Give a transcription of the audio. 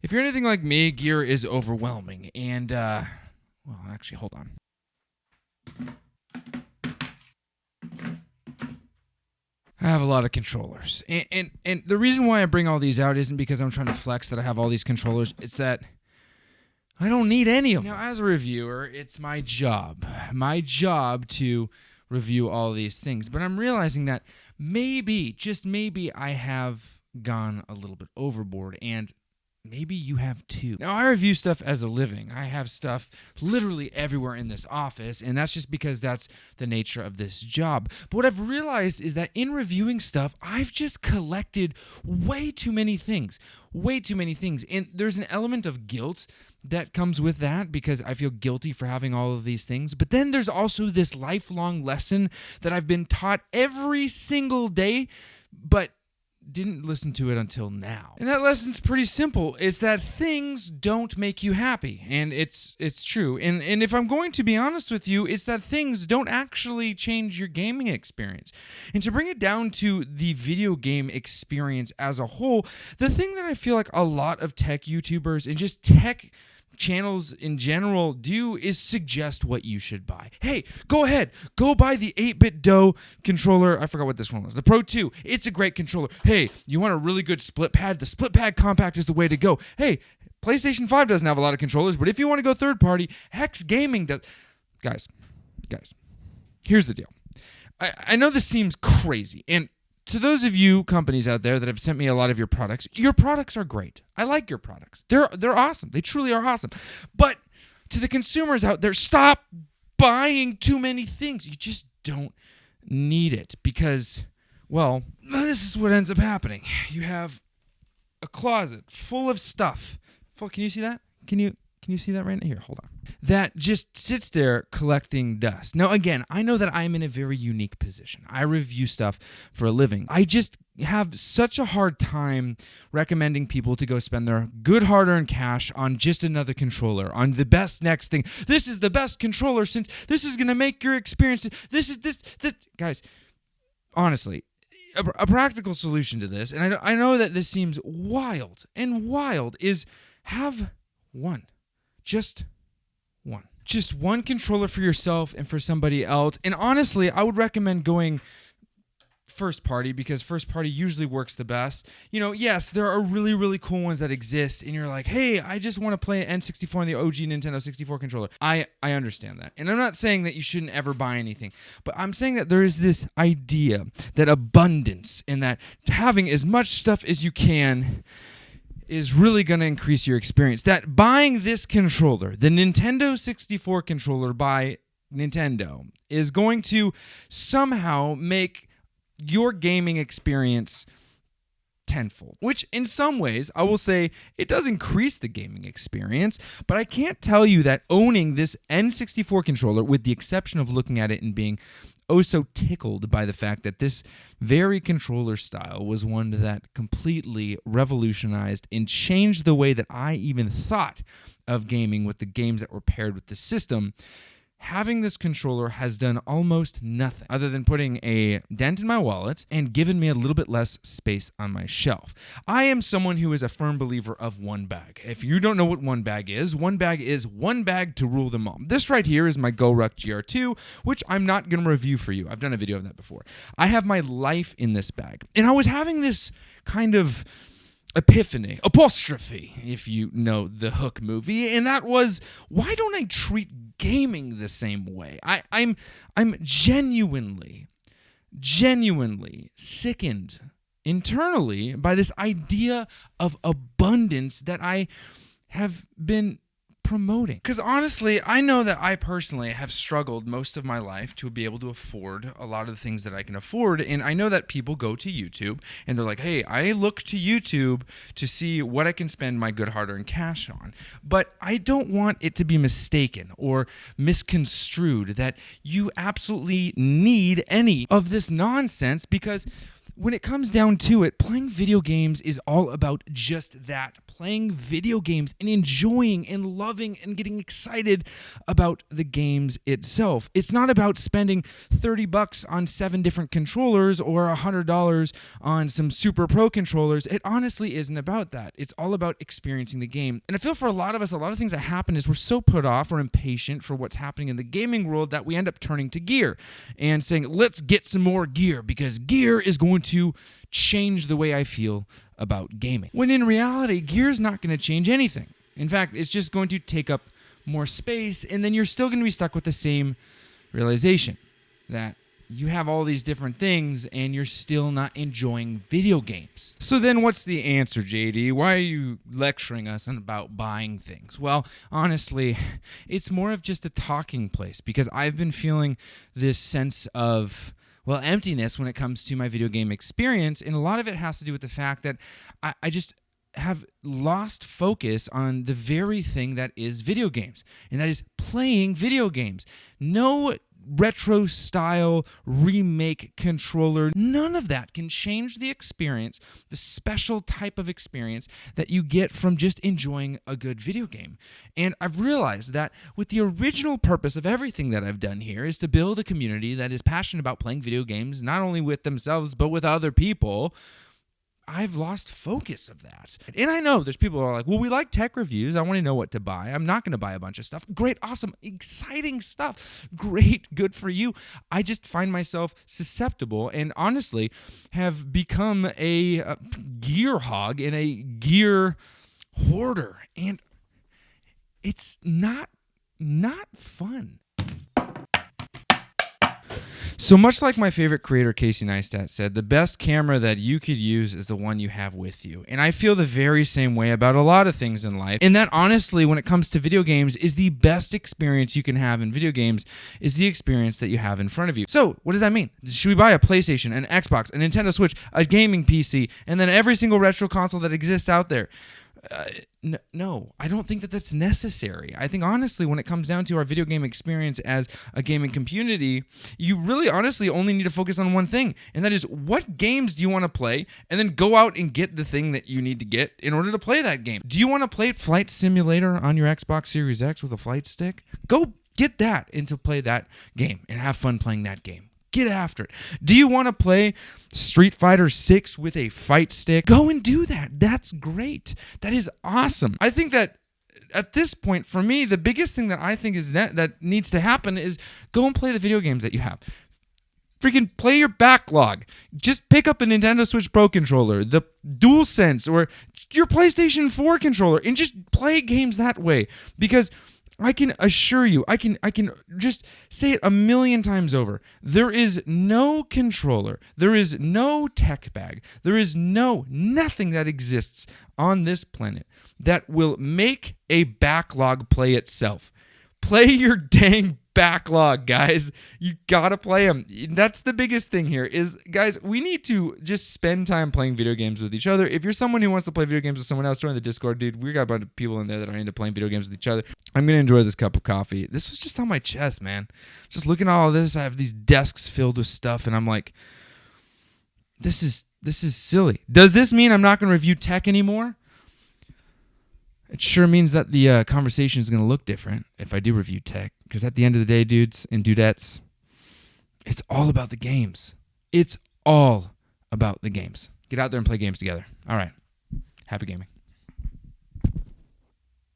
If you're anything like me, gear is overwhelming. And, actually, hold on. I have a lot of controllers. And the reason why I bring all these out isn't because I'm trying to flex that I have all these controllers. It's that I don't need any of them. Now, as a reviewer, it's my job to review all these things. But I'm realizing that maybe, just maybe, I have gone a little bit overboard, and maybe you have too. Now, I review stuff as a living. I have stuff literally everywhere in this office, and that's just because that's the nature of this job. But what I've realized is that in reviewing stuff, I've just collected way too many things. And there's an element of guilt that comes with that because I feel guilty for having all of these things. But then there's also this lifelong lesson that I've been taught every single day, but didn't listen to it until now. And that lesson's pretty simple. It's that things don't make you happy. And it's true. And if I'm going to be honest with you, it's that things don't actually change your gaming experience. And to bring it down to the video game experience as a whole, the thing that I feel like a lot of tech YouTubers and just tech channels in general do is suggest what you should buy. Hey, go ahead. Go buy the 8-bit DOE controller. I forgot what this one was. The Pro 2. It's a great controller. Hey, you want a really good split pad? The split pad compact is the way to go. Hey, PlayStation 5 doesn't have a lot of controllers, but if you want to go third party, Hex Gaming does. Guys, here's the deal. I know this seems crazy, and to those of you companies out there that have sent me a lot of your products are great. I like your products. They're awesome. They truly are awesome. But to the consumers out there, stop buying too many things. You just don't need it because, well, this is what ends up happening. You have a closet full of stuff. Can you see that? Can you see that right now? Here, hold on. That just sits there collecting dust. Now, again, I know that I'm in a very unique position. I review stuff for a living. I just have such a hard time recommending people to go spend their good hard-earned cash on just another controller, on the best next thing. This is the best controller since this is going to make your experience. This. Guys, honestly, a practical solution to this, and I know that this seems wild, is have one. Just one controller for yourself and for somebody else. And honestly, I would recommend going first party because first party usually works the best. You know, yes, there are really, really cool ones that exist, and you're like, hey, I just want to play an N64 on the OG Nintendo 64 controller. I understand that. And I'm not saying that you shouldn't ever buy anything, but I'm saying that there is this idea that abundance and that having as much stuff as you can is really going to increase your experience. That buying this controller, the Nintendo 64 controller by Nintendo, is going to somehow make your gaming experience tenfold, which in some ways I will say it does increase the gaming experience, but I can't tell you that owning this N64 controller, with the exception of looking at it and being oh so tickled by the fact that this very controller style was one that completely revolutionized and changed the way that I even thought of gaming with the games that were paired with the system. Having this controller has done almost nothing other than putting a dent in my wallet and given me a little bit less space on my shelf. I am someone who is a firm believer of one bag. If you don't know what one bag is one bag to rule them all. This right here is my GoRuck GR2, which I'm not going to review for you. I've done a video of that before. I have my life in this bag. And I was having this kind of epiphany, apostrophe, if you know the Hook movie, and that was, why don't I treat gaming the same way? I'm genuinely sickened internally by this idea of abundance that I have been promoting. Because honestly, I know that I personally have struggled most of my life to be able to afford a lot of the things that I can afford, and I know that people go to YouTube and they're like, hey, I look to YouTube to see what I can spend my good hard-earned cash on. But I don't want it to be mistaken or misconstrued that you absolutely need any of this nonsense, because when it comes down to it, playing video games is all about just that, playing video games and enjoying and loving and getting excited about the games itself. It's not about spending $30 on 7 different controllers or $100 on some super pro controllers. It honestly isn't about that. It's all about experiencing the game. And I feel for a lot of us, a lot of things that happen is we're so put off or impatient for what's happening in the gaming world that we end up turning to gear and saying, let's get some more gear because gear is going to change the way I feel about gaming. When in reality, gear is not going to change anything. In fact, it's just going to take up more space, and then you're still going to be stuck with the same realization that you have all these different things and you're still not enjoying video games. So then what's the answer, JD? Why are you lecturing us about buying things? Well, honestly, it's more of just a talking place because I've been feeling this sense of emptiness when it comes to my video game experience, and a lot of it has to do with the fact that I just have lost focus on the very thing that is video games, and that is playing video games. No retro style remake controller, none of that can change the experience, the special type of experience that you get from just enjoying a good video game. And I've realized that with the original purpose of everything that I've done here is to build a community that is passionate about playing video games, not only with themselves, but with other people, I've lost focus of that. And I know there's people who are like, well, we like tech reviews. I want to know what to buy. I'm not going to buy a bunch of stuff. Great, awesome, exciting stuff. Great, good for you. I just find myself susceptible and honestly have become a gear hog and a gear hoarder. And it's not fun. So much like my favorite creator, Casey Neistat, said, the best camera that you could use is the one you have with you. And I feel the very same way about a lot of things in life. And that honestly, when it comes to video games, is the best experience you can have in video games is the experience that you have in front of you. So what does that mean? Should we buy a PlayStation, an Xbox, a Nintendo Switch, a gaming PC, and then every single retro console that exists out there? No, I don't think that that's necessary. I think honestly, when it comes down to our video game experience as a gaming community, you really honestly only need to focus on one thing, and that is what games do you want to play, and then go out and get the thing that you need to get in order to play that game. Do you want to play Flight Simulator on your Xbox Series X with a flight stick? Go get that and to play that game and have fun playing that game. Get after it. Do you want to play Street Fighter 6 with a fight stick? Go and do that. That's great. That is awesome. I think that at this point, for me, the biggest thing that I think is that needs to happen is go and play the video games that you have. Freaking play your backlog. Just pick up a Nintendo Switch Pro controller, the DualSense, or your PlayStation 4 controller, and just play games that way. Because I can assure you, I can just say it a million times over. There is no controller, there is no tech bag, there is nothing that exists on this planet that will make a backlog play itself. Play your dang backlog, guys. You gotta play them. That's the biggest thing here is, guys, we need to just spend time playing video games with each other. If you're someone who wants to play video games with someone else, join the Discord, dude. We got a bunch of people in there that are into playing video games with each other. I'm gonna enjoy this cup of coffee. This was just on my chest, man. Just looking at all this, I have these desks filled with stuff, and I'm like, this is silly. Does this mean I'm not gonna review tech anymore? It sure means that the conversation is going to look different if I do review tech. Because at the end of the day, dudes and dudettes, it's all about the games. It's all about the games. Get out there and play games together. All right. Happy gaming.